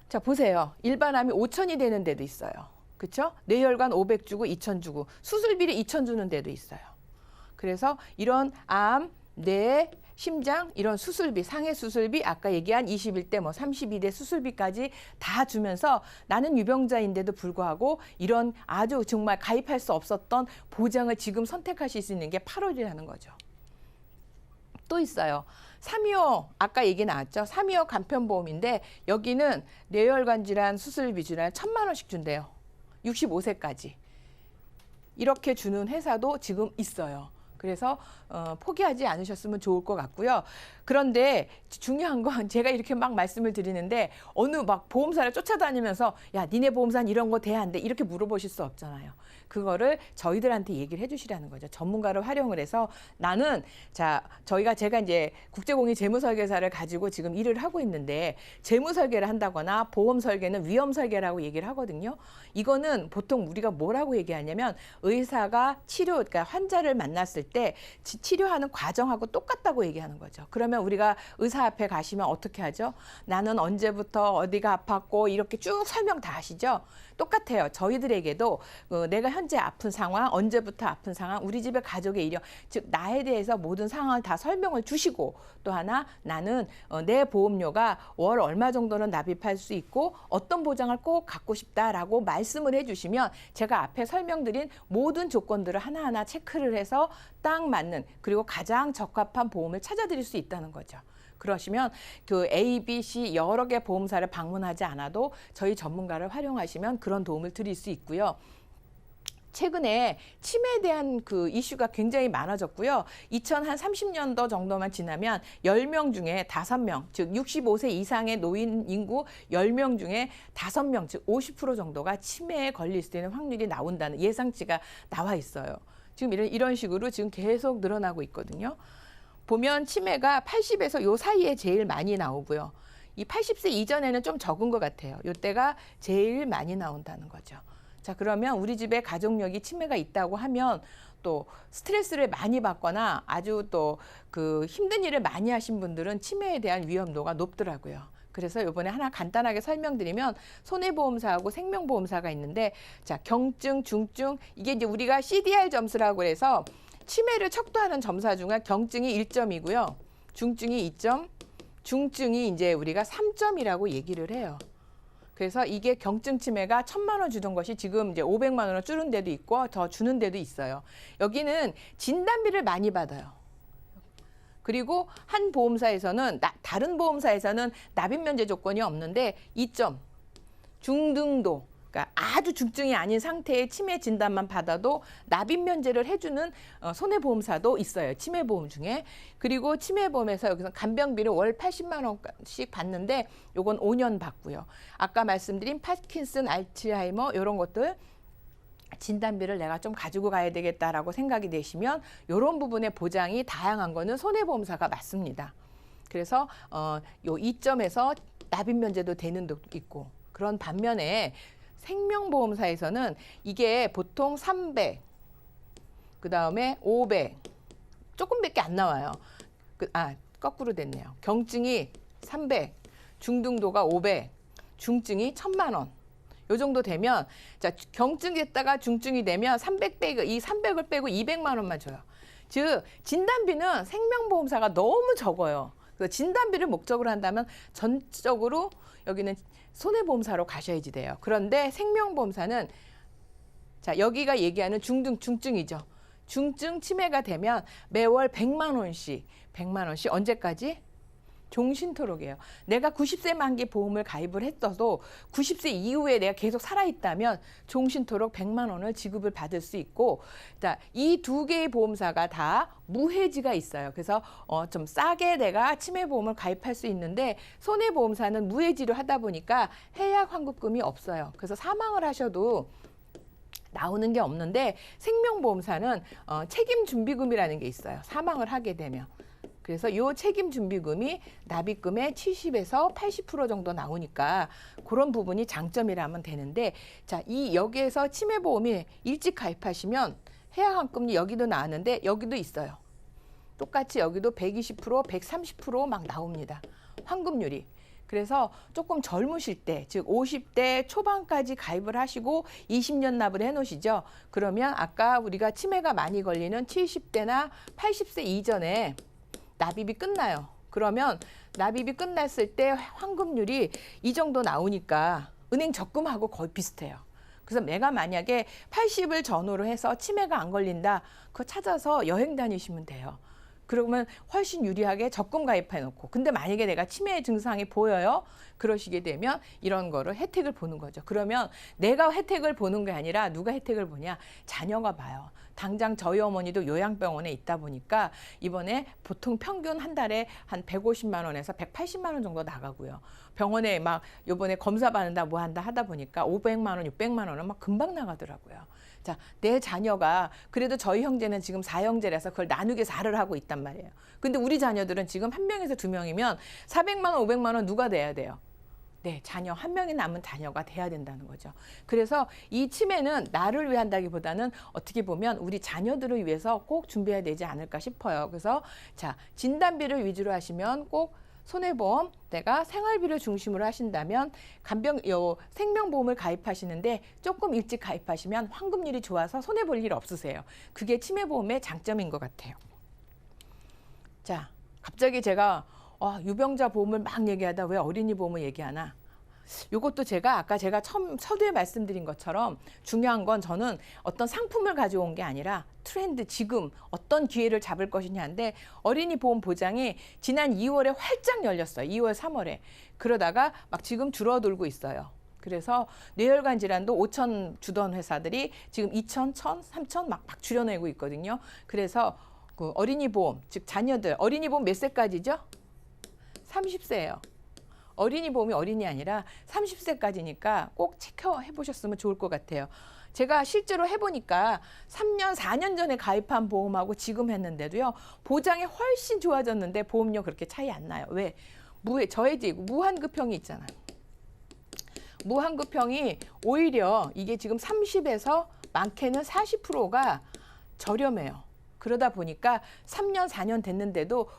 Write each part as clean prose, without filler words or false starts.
자, 보세요. 일반암이 5천이 되는 데도 있어요. 그렇죠? 뇌혈관 500 주고 2천 주고 수술비를 2천 주는 데도 있어요. 그래서 이런 암, 뇌, 심장 이런 수술비, 상해 수술비 아까 얘기한 21대 뭐 32대 수술비까지 다 주면서 나는 유병자인데도 불구하고 이런 아주 정말 가입할 수 없었던 보장을 지금 선택하실 수 있는 게 8월이라는 거죠. 또 있어요. 325 아까 얘기 나왔죠. 325 간편보험인데 여기는 뇌혈관 질환 수술비 질환 1,000만 원씩 준대요. 65세까지. 이렇게 주는 회사도 지금 있어요. 그래서 포기하지 않으셨으면 좋을 것 같고요. 그런데 중요한 건 제가 이렇게 막 말씀을 드리는데 어느 막 보험사를 쫓아다니면서 야, 니네 보험사는 이런 거 돼 안 돼? 이렇게 물어보실 수 없잖아요. 그거를 저희들한테 얘기를 해주시라는 거죠. 전문가를 활용을 해서 나는 제가 이제 국제공인 재무설계사를 가지고 지금 일을 하고 있는데 재무설계를 한다거나 보험설계는 위험설계라고 얘기를 하거든요. 이거는 보통 우리가 뭐라고 얘기하냐면 의사가 그러니까 환자를 만났을 때 치료하는 과정하고 똑같다고 얘기하는 거죠. 그러면 우리가 의사 앞에 가시면 어떻게 하죠? 나는 언제부터 어디가 아팠고 이렇게 쭉 설명 다 하시죠? 똑같아요. 저희들에게도 내가 현재 아픈 상황, 언제부터 아픈 상황, 우리 집에 가족의 이력, 즉 나에 대해서 모든 상황을 다 설명을 주시고 또 하나 나는 내 보험료가 월 얼마 정도는 납입할 수 있고 어떤 보장을 꼭 갖고 싶다라고 말씀을 해주시면 제가 앞에 설명드린 모든 조건들을 하나하나 체크를 해서 딱 맞는 그리고 가장 적합한 보험을 찾아드릴 수 있다는 거죠. 그러시면 그 A, B, C 여러 개 보험사를 방문하지 않아도 저희 전문가를 활용하시면 그런 도움을 드릴 수 있고요. 최근에 치매에 대한 그 이슈가 굉장히 많아졌고요. 2030년도 정도만 지나면 10명 중에 5명, 즉 65세 이상의 노인 인구 10명 중에 5명, 즉 50% 정도가 치매에 걸릴 수 있는 확률이 나온다는 예상치가 나와 있어요. 지금 이런 식으로 지금 계속 늘어나고 있거든요. 보면 치매가 80에서 요 사이에 제일 많이 나오고요. 이 80세 이전에는 좀 적은 것 같아요. 요때가 제일 많이 나온다는 거죠. 자, 그러면 우리 집에 가족력이 치매가 있다고 하면 또 스트레스를 많이 받거나 아주 또 그 힘든 일을 많이 하신 분들은 치매에 대한 위험도가 높더라고요. 그래서 이번에 하나 간단하게 설명드리면 손해보험사하고 생명보험사가 있는데 자, 경증, 중증 이게 이제 우리가 CDR 점수라고 해서 치매를 척도하는 점사 중에 경증이 1점이고요. 중증이 2점, 중증이 이제 우리가 3점이라고 얘기를 해요. 그래서 이게 경증 치매가 1,000만 원 주던 것이 지금 이제 500만 원을 줄은 데도 있고 더 주는 데도 있어요. 여기는 진단비를 많이 받아요. 그리고 한 보험사에서는 다른 보험사에서는 납입 면제 조건이 없는데 2점, 중등도 그러니까 아주 중증이 아닌 상태의 치매 진단만 받아도 납입 면제를 해주는 손해보험사도 있어요. 치매보험 중에. 그리고 치매보험에서 여기서 간병비를 월 80만 원씩 받는데 요건 5년 받고요. 아까 말씀드린 파킨슨, 알츠하이머 이런 것들 진단비를 내가 좀 가지고 가야 되겠다라고 생각이 되시면 이런 부분의 보장이 다양한 거는 손해보험사가 맞습니다. 그래서 요 2점에서 납입 면제도 되는 데 있고 그런 반면에 생명보험사에서는 이게 보통 300, 그 다음에 500, 조금밖에 안 나와요. 거꾸로 됐네요. 경증이 300, 중등도가 500, 중증이 1,000만 원. 요 정도 되면 자, 경증이 됐다가 중증이 되면 300 빼고 이 300을 빼고 200만 원만 줘요. 즉 진단비는 생명보험사가 너무 적어요. 그래서 진단비를 목적으로 한다면 전적으로 여기는 손해보험사로 가셔야지 돼요. 그런데 생명보험사는 자, 여기가 얘기하는 중증이죠. 중증 치매가 되면 매월 100만 원씩 언제까지? 종신토록이에요. 내가 90세 만기 보험을 가입을 했어도 90세 이후에 내가 계속 살아있다면 종신토록 100만 원을 지급을 받을 수 있고 이 두 개의 보험사가 다 무해지가 있어요. 그래서 좀 싸게 내가 치매보험을 가입할 수 있는데 손해보험사는 무해지를 하다 보니까 해약 환급금이 없어요. 그래서 사망을 하셔도 나오는 게 없는데 생명보험사는 책임준비금이라는 게 있어요. 사망을 하게 되면. 그래서 이 책임준비금이 납입금의 70에서 80% 정도 나오니까 그런 부분이 장점이라면 되는데 자, 여기에서 치매보험이 일찍 가입하시면 해약환급이 여기도 나왔는데 여기도 있어요. 똑같이 여기도 120%, 130% 막 나옵니다. 환급률이. 그래서 조금 젊으실 때, 즉 50대 초반까지 가입을 하시고 20년 납을 해놓으시죠. 그러면 아까 우리가 치매가 많이 걸리는 70대나 80세 이전에 납입이 끝나요. 그러면 납입이 끝났을 때 환급률이 이 정도 나오니까 은행 적금하고 거의 비슷해요. 그래서 내가 만약에 80을 전후로 해서 치매가 안 걸린다, 그거 찾아서 여행 다니시면 돼요. 그러면 훨씬 유리하게 적금 가입해 놓고, 근데 만약에 내가 치매 증상이 보여요? 그러시게 되면 이런 거를 혜택을 보는 거죠. 그러면 내가 혜택을 보는 게 아니라 누가 혜택을 보냐? 자녀가 봐요. 당장 저희 어머니도 요양병원에 있다 보니까 이번에 보통 평균 한 달에 한 150만 원에서 180만 원 정도 나가고요. 병원에 막 요번에 검사 받는다 뭐 한다 하다 보니까 500만 원, 600만 원은 막 금방 나가더라고요. 자, 내 자녀가 그래도 저희 형제는 지금 4형제라서 그걸 나누게 4를 하고 있단 말이에요. 근데 우리 자녀들은 지금 한 명에서 두 명이면 400만 원, 500만 원 누가 돼야 돼요? 네, 자녀 한 명이 남은 자녀가 돼야 된다는 거죠. 그래서 이 치매는 나를 위한다기보다는 어떻게 보면 우리 자녀들을 위해서 꼭 준비해야 되지 않을까 싶어요. 그래서 자, 진단비를 위주로 하시면 꼭 손해보험, 내가 생활비를 중심으로 하신다면 생명보험을 가입하시는데 조금 일찍 가입하시면 환급률이 좋아서 손해볼 일 없으세요. 그게 치매보험의 장점인 것 같아요. 자, 갑자기 제가 유병자 보험을 막 얘기하다 왜 어린이 보험을 얘기하나? 이것도 아까 제가 처음 서두에 말씀드린 것처럼 중요한 건 저는 어떤 상품을 가져온 게 아니라 트렌드, 지금 어떤 기회를 잡을 것이냐인데 어린이 보험 보장이 지난 2월에 활짝 열렸어요. 2월, 3월에. 그러다가 막 지금 줄어들고 있어요. 그래서 뇌혈관 질환도 5천 주던 회사들이 지금 2천, 1천, 3천 막 줄여내고 있거든요. 그래서 그 어린이 보험, 즉 자녀들, 어린이 보험 몇 세까지죠? 30세예요. 어린이 보험이 어린이 아니라 30세까지니까 꼭 체크해 보셨으면 좋을 것 같아요. 제가 실제로 해보니까 3년, 4년 전에 가입한 보험하고 지금 했는데도요. 보장이 훨씬 좋아졌는데 보험료 그렇게 차이 안 나요. 왜? 저해지고 무한급형이 있잖아요. 무한급형이 오히려 이게 지금 30에서 많게는 40%가 저렴해요. 그러다 보니까 3년, 4년 됐는데도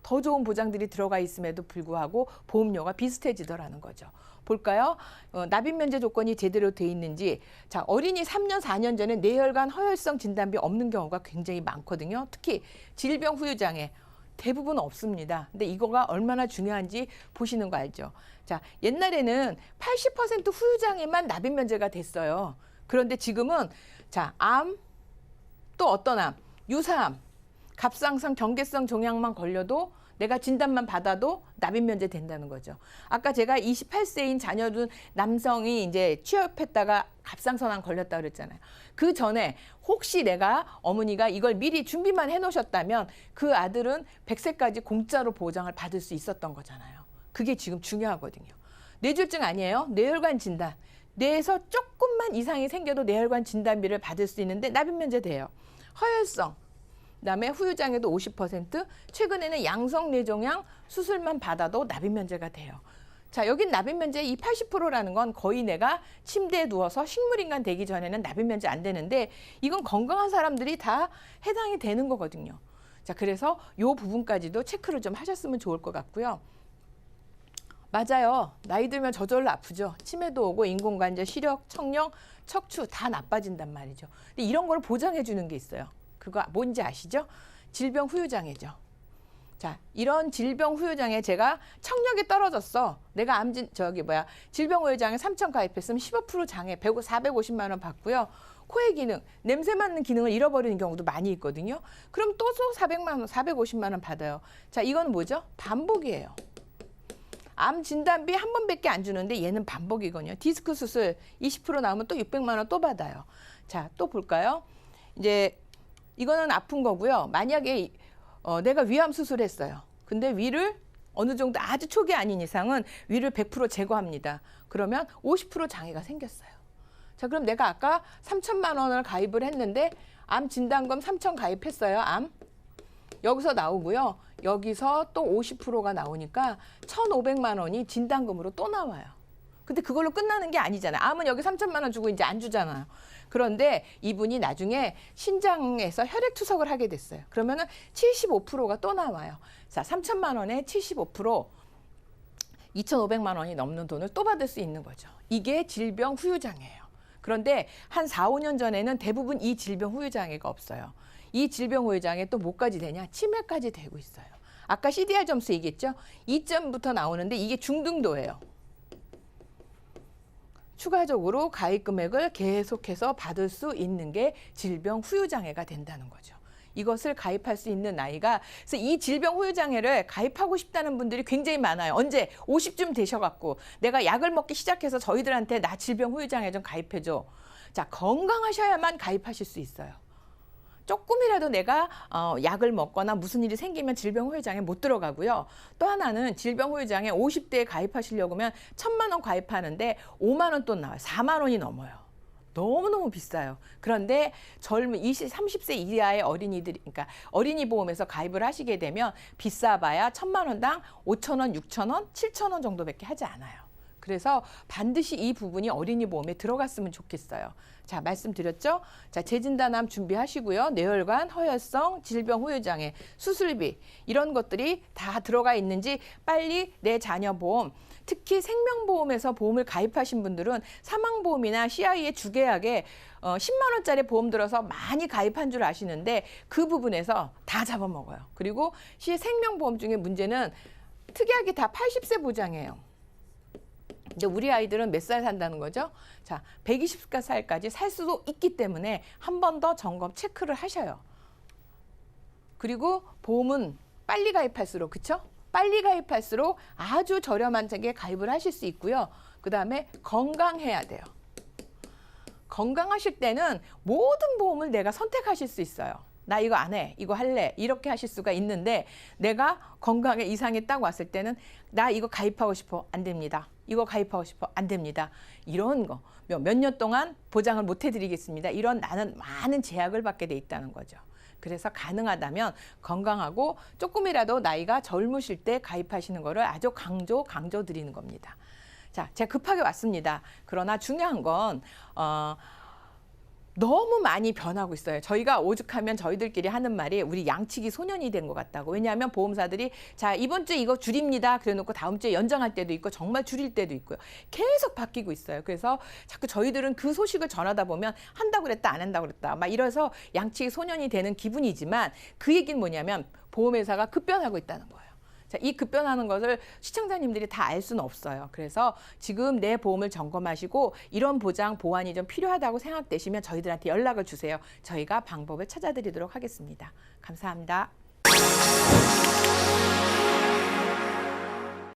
더 좋은 보장들이 들어가 있음에도 불구하고 보험료가 비슷해지더라는 거죠. 볼까요? 납입 면제 조건이 제대로 돼 있는지. 자, 어린이 3년, 4년 전에 뇌혈관 허혈성 진단비 없는 경우가 굉장히 많거든요. 특히 질병 후유장애 대부분 없습니다. 근데 이거가 얼마나 중요한지 보시는 거 알죠? 자, 옛날에는 80% 후유장애만 납입 면제가 됐어요. 그런데 지금은 자, 암, 또 어떤 암, 유사암, 갑상선 경계성 종양만 걸려도 내가 진단만 받아도 납입 면제 된다는 거죠. 아까 제가 28세인 자녀둔 남성이 이제 취업했다가 갑상선암 걸렸다 그랬잖아요. 그 전에 혹시 어머니가 이걸 미리 준비만 해놓으셨다면 그 아들은 100세까지 공짜로 보장을 받을 수 있었던 거잖아요. 그게 지금 중요하거든요. 뇌졸중 아니에요. 뇌혈관 진단. 뇌에서 조금만 이상이 생겨도 뇌혈관 진단비를 받을 수 있는데 납입 면제 돼요. 허혈성. 그다음에 후유장애도 50%, 최근에는 양성뇌종양 수술만 받아도 납입 면제가 돼요. 자, 여긴 납입 면제 이 80%라는 건 거의 내가 침대에 누워서 식물인간 되기 전에는 납입 면제 안 되는데 이건 건강한 사람들이 다 해당이 되는 거거든요. 자, 그래서 이 부분까지도 체크를 좀 하셨으면 좋을 것 같고요. 맞아요. 나이 들면 저절로 아프죠. 치매도 오고 인공관절, 시력, 청력, 척추 다 나빠진단 말이죠. 근데 이런 걸 보장해 주는 게 있어요. 그거 뭔지 아시죠? 질병 후유장애죠. 자, 이런 질병 후유장애 제가 청력이 떨어졌어. 내가 질병 후유장애 3천 가입했으면 15% 장애 450만 원 받고요. 코의 기능, 냄새 맡는 기능을 잃어버리는 경우도 많이 있거든요. 그럼 또 400만 원, 450만 원 받아요. 자, 이건 뭐죠? 반복이에요. 암 진단비 한 번밖에 안 주는데 얘는 반복이거든요. 디스크 수술 20% 나오면 또 600만 원 또 받아요. 자, 또 볼까요? 이제 이거는 아픈 거고요. 만약에 내가 위암 수술했어요. 근데 위를 어느 정도 아주 초기 아닌 이상은 위를 100% 제거합니다. 그러면 50% 장애가 생겼어요. 자, 그럼 내가 아까 3천만 원을 가입을 했는데 암 진단금 3천 가입했어요. 암. 여기서 나오고요. 여기서 또 50%가 나오니까 1,500만 원이 진단금으로 또 나와요. 근데 그걸로 끝나는 게 아니잖아요. 암은 여기 3천만 원 주고 이제 안 주잖아요. 그런데 이분이 나중에 신장에서 혈액 투석을 하게 됐어요. 그러면은 75%가 또 나와요. 자, 3천만 원에 75%. 2,500만 원이 넘는 돈을 또 받을 수 있는 거죠. 이게 질병 후유장애예요. 그런데 한 4, 5년 전에는 대부분 이 질병 후유장애가 없어요. 이 질병 후유장애 또 뭐까지 되냐? 치매까지 되고 있어요. 아까 CDR 점수 얘기했죠? 2점부터 나오는데 이게 중등도예요. 추가적으로 가입 금액을 계속해서 받을 수 있는 게 질병 후유장애가 된다는 거죠. 이것을 가입할 수 있는 나이가, 그래서 이 질병 후유장애를 가입하고 싶다는 분들이 굉장히 많아요. 언제? 50쯤 되셔갖고 내가 약을 먹기 시작해서 저희들한테 나 질병 후유장애 좀 가입해줘. 자, 건강하셔야만 가입하실 수 있어요. 조금이라도 내가 약을 먹거나 무슨 일이 생기면 질병 후유장애 못 들어가고요. 또 하나는 질병 후유장애 50대에 가입하시려고 하면 1,000만 원 가입하는데 5만 원 돈 나와요. 4만 원이 넘어요. 너무너무 비싸요. 그런데 젊은 30세 이하의 어린이들이, 그러니까 어린이 보험에서 가입을 하시게 되면 비싸봐야 1,000만 원당 5,000원, 6,000원, 7,000원 정도밖에 하지 않아요. 그래서 반드시 이 부분이 어린이 보험에 들어갔으면 좋겠어요. 자, 말씀드렸죠? 자, 재진단암 준비하시고요. 뇌혈관, 허혈성, 질병 후유장애, 수술비 이런 것들이 다 들어가 있는지 빨리 내 자녀 보험, 특히 생명보험에서 보험을 가입하신 분들은 사망보험이나 CI의 주계약에 10만 원짜리 보험 들어서 많이 가입한 줄 아시는데 그 부분에서 다 잡아먹어요. 그리고 생명보험 중에 문제는 특약이 다 80세 보장이에요. 근데 우리 아이들은 몇 살 산다는 거죠? 자, 120살까지 살 수도 있기 때문에 한 번 더 점검 체크를 하셔요. 그리고 보험은 빨리 가입할수록, 그쵸? 빨리 가입할수록 아주 저렴한 게 가입을 하실 수 있고요. 그 다음에 건강해야 돼요. 건강하실 때는 모든 보험을 내가 선택하실 수 있어요. 나 이거 안 해, 이거 할래, 이렇게 하실 수가 있는데 내가 건강에 이상이 딱 왔을 때는 나 이거 가입하고 싶어, 안 됩니다. 이거 가입하고 싶어, 안 됩니다. 이런 거 몇 년 동안 보장을 못 해드리겠습니다. 이런 나는 많은 제약을 받게 돼 있다는 거죠. 그래서 가능하다면 건강하고 조금이라도 나이가 젊으실 때 가입하시는 거를 아주 강조 드리는 겁니다. 자, 제가 급하게 왔습니다. 그러나 중요한 건 너무 많이 변하고 있어요. 저희가 오죽하면 저희들끼리 하는 말이 우리 양치기 소년이 된 것 같다고. 왜냐하면 보험사들이 자, 이번 주에 이거 줄입니다. 그래놓고 다음 주에 연장할 때도 있고 정말 줄일 때도 있고요. 계속 바뀌고 있어요. 그래서 자꾸 저희들은 그 소식을 전하다 보면 한다고 그랬다 안 한다고 그랬다 막 이래서 양치기 소년이 되는 기분이지만 그 얘기는 뭐냐면 보험회사가 급변하고 있다는 거예요. 자, 이 급변하는 것을 시청자님들이 다 알 수는 없어요. 그래서 지금 내 보험을 점검하시고 이런 보장, 보완이 좀 필요하다고 생각되시면 저희들한테 연락을 주세요. 저희가 방법을 찾아드리도록 하겠습니다. 감사합니다.